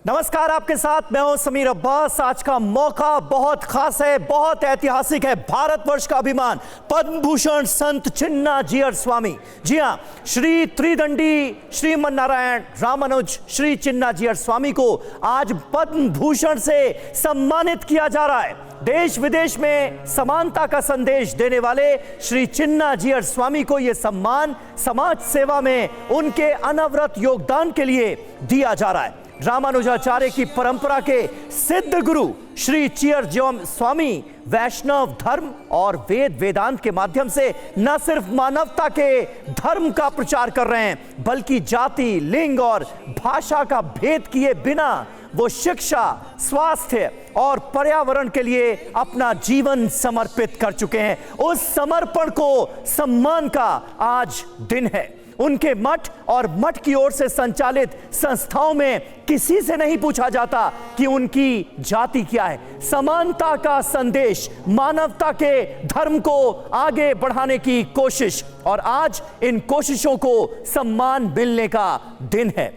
नमस्कार, आपके साथ मैं हूं समीर अब्बास। आज का मौका बहुत खास है, बहुत ऐतिहासिक है। भारतवर्ष का अभिमान पद्म भूषण संत चिन्ना जीयर स्वामी, जी हां, श्री त्रिदंडी श्रीमन नारायण रामानुज श्री चिन्ना जीयर स्वामी को आज पद्म भूषण से सम्मानित किया जा रहा है। देश विदेश में समानता का संदेश देने वाले श्री चिन्ना जीयर स्वामी को यह सम्मान समाज सेवा में उनके अनवरत योगदान के लिए दिया जा रहा है। रामानुजाचार्य की परंपरा के सिद्ध गुरु श्री चियर स्वामी वैष्णव धर्म और वेद वेदांत के माध्यम से न सिर्फ मानवता के धर्म का प्रचार कर रहे हैं, बल्कि जाति, लिंग और भाषा का भेद किए बिना वो शिक्षा, स्वास्थ्य और पर्यावरण के लिए अपना जीवन समर्पित कर चुके हैं। उस समर्पण को सम्मान का आज दिन है। उनके मठ और मठ की ओर से संचालित संस्थाओं में किसी से नहीं पूछा जाता कि उनकी जाति क्या है। समानता का संदेश, मानवता के धर्म को आगे बढ़ाने की कोशिश, और आज इन कोशिशों को सम्मान मिलने का दिन है।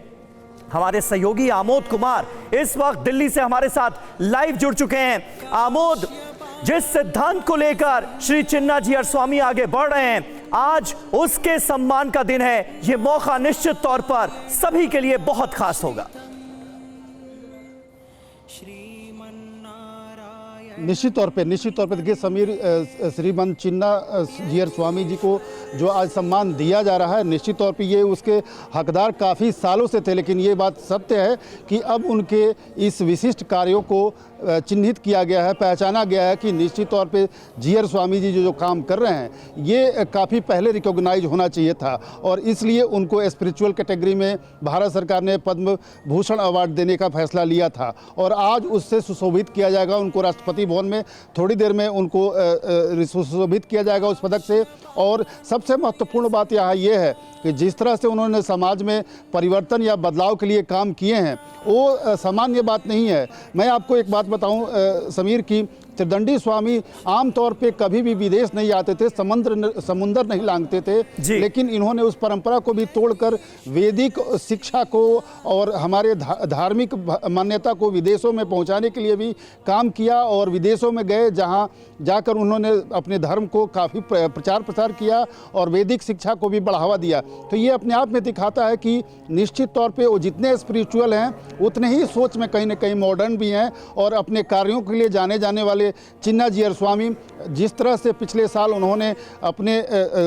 हमारे सहयोगी आमोद कुमार इस वक्त दिल्ली से हमारे साथ लाइव जुड़ चुके हैं। आमोद, जिस सिद्धांत को लेकर श्री चिन्ना जीयर स्वामी आगे बढ़ रहे हैं, आज उसके सम्मान का दिन है। यह मौका निश्चित तौर पर सभी के लिए बहुत खास होगा। निश्चित तौर पे देखिए समीर, श्रीमन चिन्ना जीयर स्वामी जी को जो आज सम्मान दिया जा रहा है, निश्चित तौर पे ये उसके हकदार काफ़ी सालों से थे, लेकिन ये बात सत्य है कि अब उनके इस विशिष्ट कार्यों को चिन्हित किया गया है, पहचाना गया है कि निश्चित तौर पे जीयर स्वामी जी जो काम कर रहे हैं ये काफ़ी पहले रिकॉग्नाइज होना चाहिए था, और इसलिए उनको स्पिरिचुअल कैटेगरी में भारत सरकार ने पद्म भूषण अवार्ड देने का फैसला लिया था, और आज उससे सुशोभित किया जाएगा। उनको राष्ट्रपति भवन में थोड़ी देर में उनको सुशोभित किया जाएगा उस पदक से। और सबसे महत्वपूर्ण बात यहाँ ये है कि जिस तरह से उन्होंने समाज में परिवर्तन या बदलाव के लिए काम किए हैं वो सामान्य बात नहीं है। मैं आपको एक बात बताऊं समीर, की त्रिदंडी स्वामी आमतौर पे कभी भी विदेश नहीं आते थे, समुंदर नहीं लांघते थे, लेकिन इन्होंने उस परंपरा को भी तोड़कर वैदिक शिक्षा को और हमारे धार्मिक मान्यता को विदेशों में पहुंचाने के लिए भी काम किया, और विदेशों में गए जहां जाकर उन्होंने अपने धर्म को काफ़ी प्रचार प्रसार किया और वैदिक शिक्षा को भी बढ़ावा दिया। तो ये अपने आप में दिखाता है कि निश्चित तौर पे वो जितने स्पिरिचुअल हैं उतने ही सोच में कहीं ना कहीं मॉडर्न भी हैं, और अपने कार्यों के लिए जाने जाने वाले चिन्ना जीयर स्वामी जिस तरह से पिछले साल उन्होंने अपने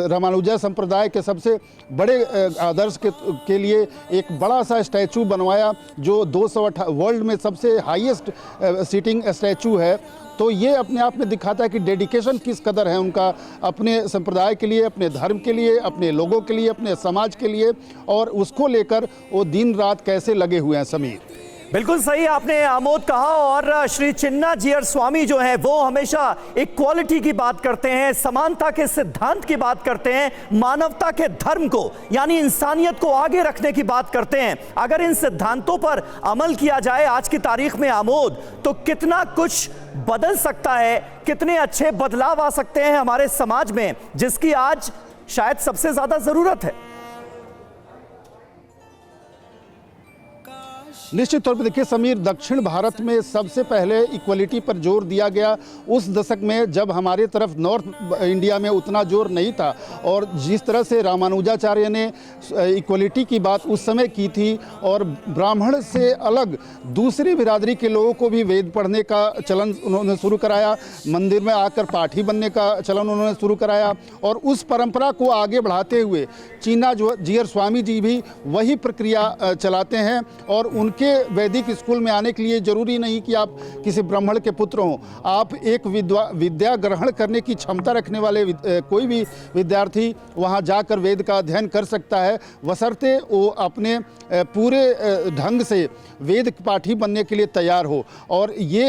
रामानुजा संप्रदाय के सबसे बड़े आदर्श के लिए एक बड़ा सा स्टैचू बनवाया जो 208 वर्ल्ड में सबसे हाईएस्ट सीटिंग स्टैचू है, तो ये अपने आप में दिखाता है कि डेडिकेशन किस कदर है उनका अपने संप्रदाय के लिए, अपने धर्म के लिए, अपने लोगों के लिए, अपने समाज के लिए, और उसको लेकर वो दिन रात कैसे लगे हुए हैं। समीर, बिल्कुल सही आपने आमोद कहा। और श्री चिन्ना जीयर स्वामी जो है वो हमेशा इक्वालिटी की बात करते हैं, समानता के सिद्धांत की बात करते हैं, मानवता के धर्म को यानी इंसानियत को आगे रखने की बात करते हैं। अगर इन सिद्धांतों पर अमल किया जाए आज की तारीख में आमोद, तो कितना कुछ बदल सकता है, कितने अच्छे बदलाव आ सकते हैं हमारे समाज में, जिसकी आज शायद सबसे ज्यादा जरूरत है। निश्चित तौर पर देखिए समीर, दक्षिण भारत में सबसे पहले इक्वलिटी पर जोर दिया गया उस दशक में जब हमारे तरफ नॉर्थ इंडिया में उतना जोर नहीं था, और जिस तरह से रामानुजाचार्य ने इक्वलिटी की बात उस समय की थी, और ब्राह्मण से अलग दूसरी बिरादरी के लोगों को भी वेद पढ़ने का चलन उन्होंने शुरू कराया, मंदिर में आकर पाठी बनने का चलन उन्होंने शुरू कराया, और उस परंपरा को आगे बढ़ाते हुए चिन्ना जीयर स्वामी जी भी वही प्रक्रिया चलाते हैं। और उनके वैदिक स्कूल में आने के लिए जरूरी नहीं कि आप किसी ब्राह्मण के पुत्र हों, आप एक विद्या ग्रहण करने की क्षमता रखने वाले कोई भी विद्यार्थी वहां जाकर वेद का अध्ययन कर सकता है, बशर्ते वो अपने पूरे ढंग से वेद पाठी बनने के लिए तैयार हो। और ये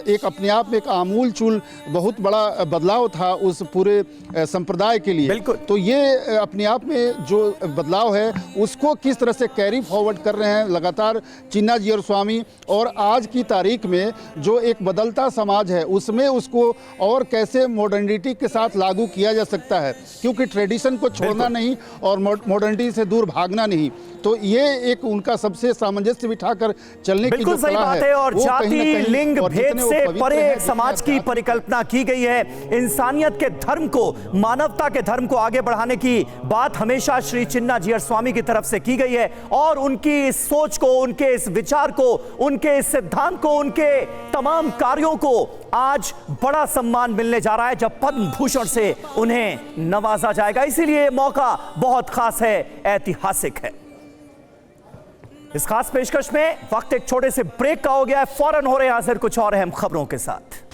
एक अपने आप में एक आमूलचूल बहुत बड़ा बदलाव था उस पूरे संप्रदाय के लिए। तो ये अपने आप में जो बदलाव है उसको किस तरह से कैरी फॉरवर्ड कर रहे हैं लगातार चिन्ना जीयर स्वामी और आज की तारीख में जो एक बदलता समाज है उसमें उसको और कैसे मॉडर्निटी के साथ लागू किया जा सकता है, क्योंकि ट्रेडिशन को छोड़ना नहीं और मॉडर्निटी से दूर भागना नहीं। तो ये एक उनका सबसे सामंजस्य बिठाकर चलने की जो सही कला बात है और वो कहीं जाति ना कहीं लिंग और भेद जितने वो से पवित्र परे हैं, एक समाज की परिकल्पना की गई है। इंसानियत के धर्म को, मानवता के धर्म को आगे बढ़ाने की बात हमेशा श्री चिन्ना जीयर स्वामी की तरफ से की गई है और उनकी इस सोच को, उनके इस विचार को, उनके इस सिद्धांत को, उनके तमाम कार्यों को आज बड़ा सम्मान मिलने जा रहा है जब पद्म भूषण से उन्हें नवाजा जाएगा। इसीलिए मौका बहुत खास है, ऐतिहासिक है। इस खास पेशकश में वक्त एक छोटे से ब्रेक का हो गया है, फौरन हो रहे हाजिर कुछ और अहम खबरों के साथ।